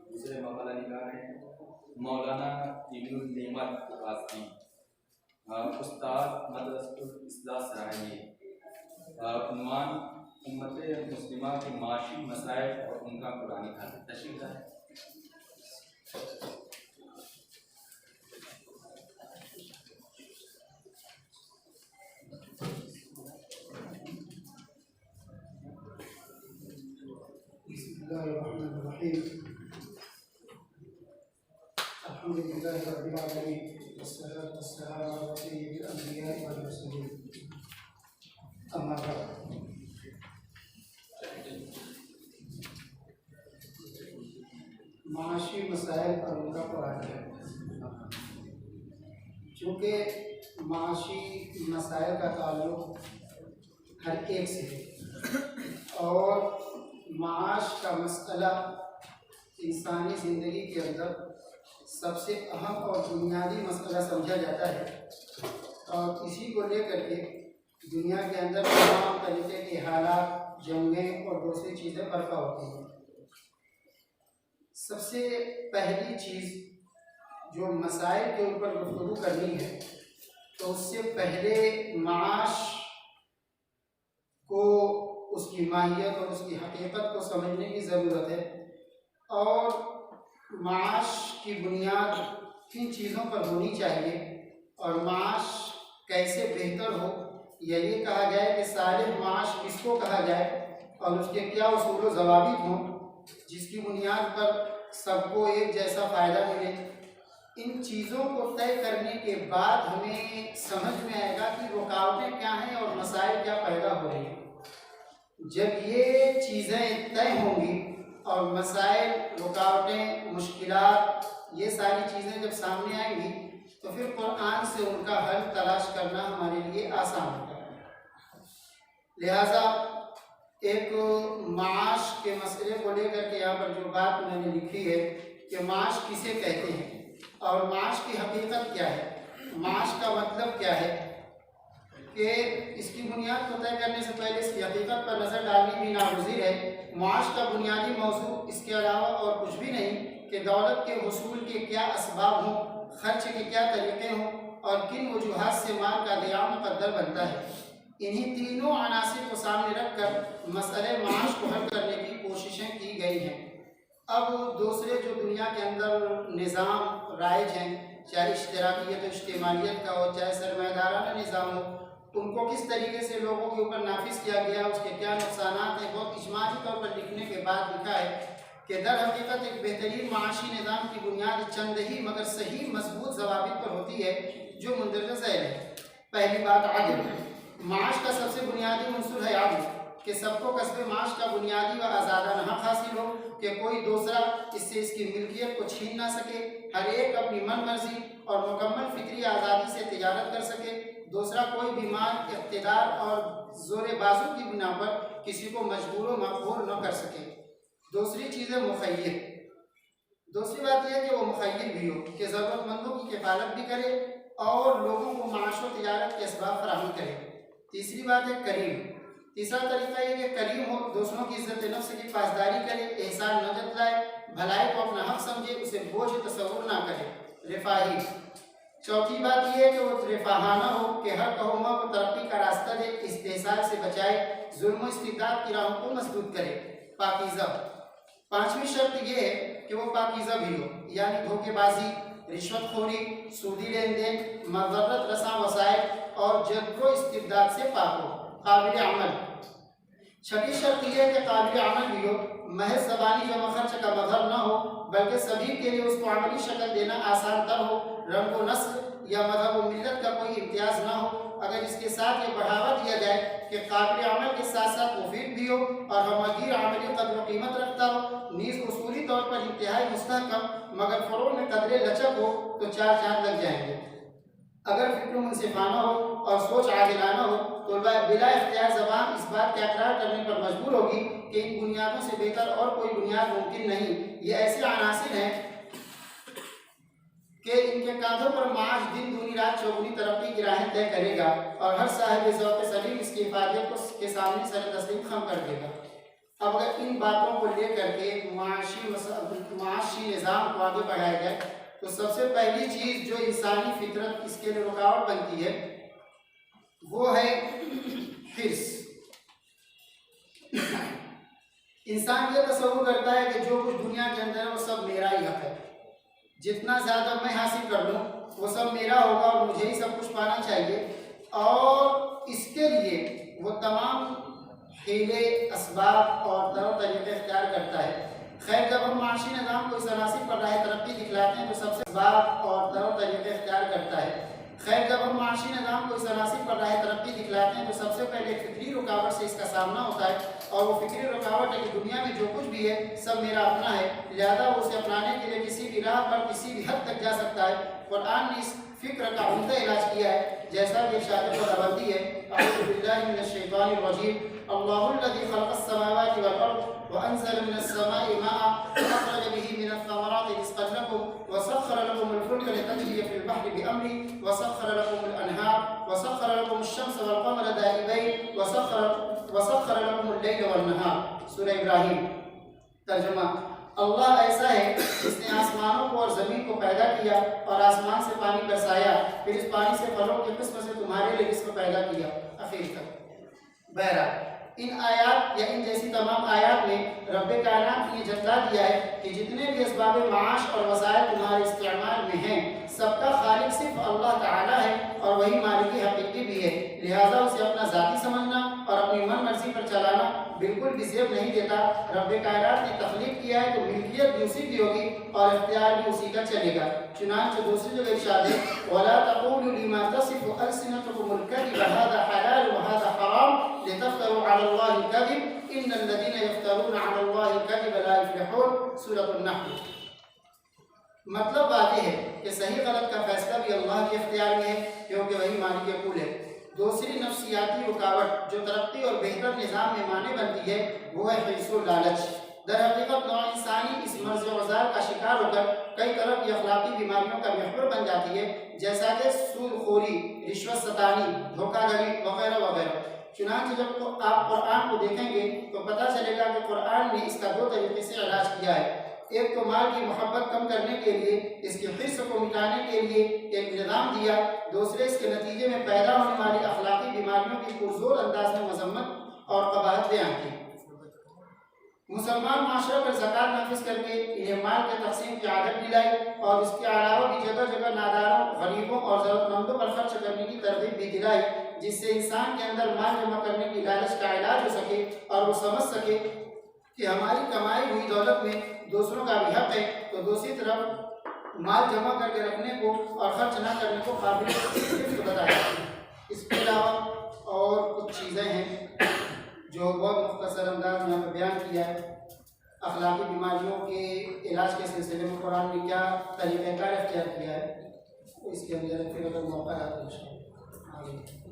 दूसरे मकाला निकाल रहे हैं मौलाना इब्नुल नेमत कासमी, उस्ताद मदरसतुल इस्लाह सराही। उन्वान उम्मत मुस्लिमा के माशी मसाइल और उनका कुरानी हाल। तशरीफ लाएं। बिस्मिल्लाहिर्रहमानिर्रहीम। अल्हम्दुलिल्लाहि रब्बिल आलमीन वस्सलातु वस्सलामु अला सय्यिदिल अंबिया'i वल मुरसलीन। अम्मा बाद। माशी मसाइल और उनका कुरान है। चूँकि माशी मसाइल का ताल्लुक हर एक से है और माश का मसला इंसानी ज़िंदगी के अंदर सबसे अहम और बुनियादी मसला समझा जाता है और इसी को लेकर के दुनिया के अंदर तमाम तरीके के हालात, जंगें और दूसरी चीज़ें बर्पा होती हैं। सबसे पहली चीज़ जो मसाइल के ऊपर गुफ्तगू करनी है तो उससे पहले माश को उसकी माहियत और उसकी हकीकत को समझने की ज़रूरत है और माश की बुनियाद किन चीज़ों पर होनी चाहिए और माश कैसे बेहतर हो, या ये कहा जाए कि सालिह माश किसको कहा जाए और उसके क्या उसूल व ज़वाबित हों जिसकी बुनियाद पर सबको एक जैसा फ़ायदा मिले। इन चीज़ों को तय करने के बाद हमें समझ में आएगा कि रुकावटें क्या हैं और मसाइल क्या पैदा हो रही हैं। जब ये चीज़ें तय होंगी और मसाइल, रुकावटें, मुश्किलात, ये सारी चीज़ें जब सामने आएंगी तो फिर कुरान से उनका हल तलाश करना हमारे लिए आसान होता है। लिहाजा एक माश के मसले को लेकर के यहाँ पर जो बात मैंने लिखी है कि माश किसे कहते हैं और माश की हकीकत क्या है, माश का मतलब क्या है, कि इसकी बुनियाद को तय करने से पहले इसकी हकीकत पर नज़र डालनी भी नागुज़िर है। माश का बुनियादी मौजू इसके अलावा और कुछ भी नहीं कि दौलत के हुसूल के क्या असबाब हों, खर्च के क्या तरीक़े हों और किन वजूहात से माल का क़याम मुक़द्दर बनता है। इन्हीं तीनों अनासिर को सामने रखकर मसले माश को हल करने की कोशिशें की गई हैं। अब दूसरे जो दुनिया के अंदर निज़ाम राइज हैं, चाहे इश्तराकियत व इज्तिमाइयत का हो, चाहे सरमायादाराना निज़ाम हो, उनको किस तरीके से लोगों के ऊपर नाफिज किया गया, उसके क्या नुकसानात हैं, बहुत इजमाली तौर पर लिखने के बाद लिखा है कि दर हकीकत एक बेहतरीन माशी निज़ाम की बुनियाद चंद ही मगर सही मजबूत ज़वाबित पर होती है जो मुंदरजा ज़ैल है। पहली बात आदिल। माश का सबसे बुनियादी उन्सुर है आदिल, कि सबको कस्बे माश का बुनियादी व आज़ादाना हक़ हासिल हो कि कोई दूसरा इससे इसकी मिल्कियत को छीन ना सके, हर एक अपनी मन मर्जी और मुकम्मल फिक्री आज़ादी से तिजारत कर सके, दूसरा कोई भी माल, इक़्तिदार और ज़ोर बाजू की बिना पर किसी को मजबूर व मक़बूल न कर सके। दूसरी चीज़ है मुख़य्यर। दूसरी बात यह है कि वो मुख़य्यर भी हो कि ज़रूरतमंदों की किफ़ालत भी करे और लोगों को माश व तिजारत के असबाब फराहम करे। तीसरी बात है करीम। तीसरा तरीका ये कि करीम हो, दूसरों की इज़्ज़त नफ्स की पासदारी करे, एहसान न जतलाए, भलाई को अपना हक़ समझे, उसे बोझ तसव्वुर ना करे। रिफाही। चौथी बात यह है कि वो रिफाहाना हो कि हर कौम को तरक्की का रास्ता दे, इस्तेहसाल से बचाए, जुल्म व इस्तिबदाद की राहों को मजबूत करे। पाकीज़ा। पांचवी शर्त यह है कि वो पाकीज़ा भी हो, यानी धोखेबाजी, रिश्वतखोरी, सूदी लेन देन, मज़र्रत रसां वसाइल और जबर व इस्तिबदाद से पाक हो। काबिल अमल। छठी शर्त यह है कि काबिल अमल भी हो, महज ज़बानी जमा खर्च का मज़हर न हो, बल्कि सभी के लिए उसको अमली शक्ल देना आसान तर हो, रंग व नस्ल या मज़हब व मिल्लत का कोई इम्तियाज़ न हो। अगर इसके साथ ये बढ़ावा दिया जाए कि काबिल अमल के साथ साथ मुफीद भी हो और हमगीर अमली कदर व कीमत रखता हो, नीज़ उसूली तौर पर इंतहाई मुस्तहकम मगर फ़रोग़ में कदरे लचक हो, तो चार चांद लग जाएंगे। अगर फ़िक्र मुनसिफ़ाना हो और सोच आदिलाना हो तो बिला इख्तियार ज़बान इस बात का इकरार करने पर मजबूर होगी कि इन बुनियादों से बेहतर और कोई बुनियाद मुमकिन नहीं। ये ऐसे अनासिर हैं कि ان کے کاندھوں پر معاش دن دونی رات چوگنی ترقی کی راہیں طے کرے گا اور ہر صاحب ذوق سلیم اس کی حفاظت کو کے سامنے سر تسلیم خم کر دے گا۔ اب اگر ان باتوں کو لے کر کے معاشی نظام کو آگے بڑھایا جائے تو سب سے پہلی چیز جو انسانی فطرت اس کے لیے رکاوٹ بنتی ہے وہ ہے حرص۔ انسان یہ تصور کرتا ہے کہ جو کچھ دنیا کے اندر ہے وہ سب میرا ہی حق ہے، جتنا زیادہ میں حاصل کر لوں وہ سب میرا ہوگا اور مجھے ہی سب کچھ پانا چاہیے، اور اس کے لیے وہ تمام حیلے اسباب اور طور طریقے اختیار کرتا ہے۔ خیر جب ہم معاشی نظام کو اس عناصر پر راہ ترقی دکھلاتے ہیں تو سب سے اسباب اور طور طریقے اختیار کرتا ہے۔ خیر جب ہم معاشی نظام کو اس عناصر پر راہ ترقی دکھلاتے ہیں تو سب سے پہلے فکری رکاوٹ سے اس کا سامنا ہوتا ہے، اور وہ فکری رکاوٹ ہے کہ دنیا میں جو کچھ بھی ہے سب میرا اپنا ہے، لہذا وہ اسے اپنانے کے لیے کسی بھی راہ پر کسی بھی حد تک جا سکتا ہے۔ قرآن نے اس فکر کا عمدہ علاج کیا ہے، جیسا کہ ارشاد خداوندی ہے اعوذ باللہ من الشیطان الرجیم اللہ الذی خلق السماوات والارض وانزل من السماء ماء فاخرج به من الثمرات رزقا لكم وسخر لكم الفلك لتجري في البحر بامره وسخر لكم الانهار وسخر لكم الشمس والقمر دائبين وسخر لكم الليل والنهار۔ سورہ ابراہیم۔ ترجمہ: اللہ ایسا ہے جس نے آسمانوں کو اور زمین کو پیدا کیا اور آسمان سے پانی برسایا، پھر اس پانی سے پھلوں کی قسم سے تمہارے لیے رزق پیدا کیا، اخیر تک۔ بہرحال ان آیات یا ان جیسی تمام آیات میں رب کائنات نے یہ جتلا دیا ہے کہ جتنے بھی اسباب معاش اور وسائل تمہارے استعمال میں ہیں سب کا خالق صرف اللہ تعالیٰ ہے اور وہی مالک حقیقی بھی ہے، لہذا اسے اپنا ذاتی سمجھنا اور اپنی من مرضی پر چلانا بالکل بھی زیب نہیں دیتا۔ رب کائنات نے تخلیق کیا ہے تو ملکیت بھی اسی کی ہوگی اور اختیار بھی اسی کا چلے گا۔ چنانچہ دوسری جگہ ارشاد ہے وَلَا تَقُولُوا لِمَا تَصِفُ أَلْسِنَتُكُمُ الْكَذِبَ هَذَا حَلَالٌ وَهَذَا حَرَامٌ لِتَفْتَرُوا عَلَى اللَّهِ الْكَذِبَ إِنَّ الَّذِينَ يَفْتَرُونَ عَلَى اللَّهِ الْكَذِبَ لَا يُفْلِحُونَ۔ سورۃ النحل۔ مطلب واضح ہے کہ صحیح غلط کا فیصلہ بھی اللہ کے اختیار میں ہے کیونکہ وہی مالک کل ہے۔ دوسری نفسیاتی رکاوٹ جو ترقی اور بہتر نظام میں مانے بنتی ہے وہ ہے حرص و لالچ۔ در حقیقت نوع انسانی اس مرض غزال کا شکار ہو کر کئی طرح کی اخلاقی بیماریوں کا محور بن جاتی ہے، جیسا کہ سود خوری، رشوت ستانی، دھوکہ دھڑی وغیرہ وغیرہ۔ چنانچہ جب آپ قرآن کو دیکھیں گے تو پتہ چلے گا کہ قرآن نے اس کا دو طریقے سے علاج کیا ہے۔ ایک تو مال کی محبت کم کرنے کے لیے، اس کی حرص کو مٹانے کے لیے ایک نظام دیا، دوسرے اس کے نتیجے میں پیدا ہونے والی اخلاقی بیماریوں کی پرزور انداز میں مذمت اور قباحت بیان کی۔ مسلمان معاشرہ پر زکوٰۃ نافذ کر کے انہیں مال کے تقسیم کی عادت دلائی اور اس کے علاوہ بھی جگہ جگہ ناداروں، غریبوں اور ضرورت مندوں پر خرچ کرنے کی ترغیب بھی دلائی، جس سے انسان کے اندر مال جمع کرنے کی لالچ کا علاج ہو سکے اور وہ سمجھ سکے کہ ہماری کمائی ہوئی دولت میں دوسروں کا بھی حق ہے، تو دوسری طرف مال جمع کر کے رکھنے کو اور خرچ نہ کرنے کو قابل صرف بتایا۔ اس کے علاوہ اور کچھ چیزیں ہیں جو بہت مختصر انداز میں یہاں پہ بیان کیا ہے۔ اخلاقی بیماریوں کے علاج کے سلسلے میں قرآن نے کیا طریقہ کار اختیار کیا ہے، اس کے اندر پھر اگر موقع ہے تو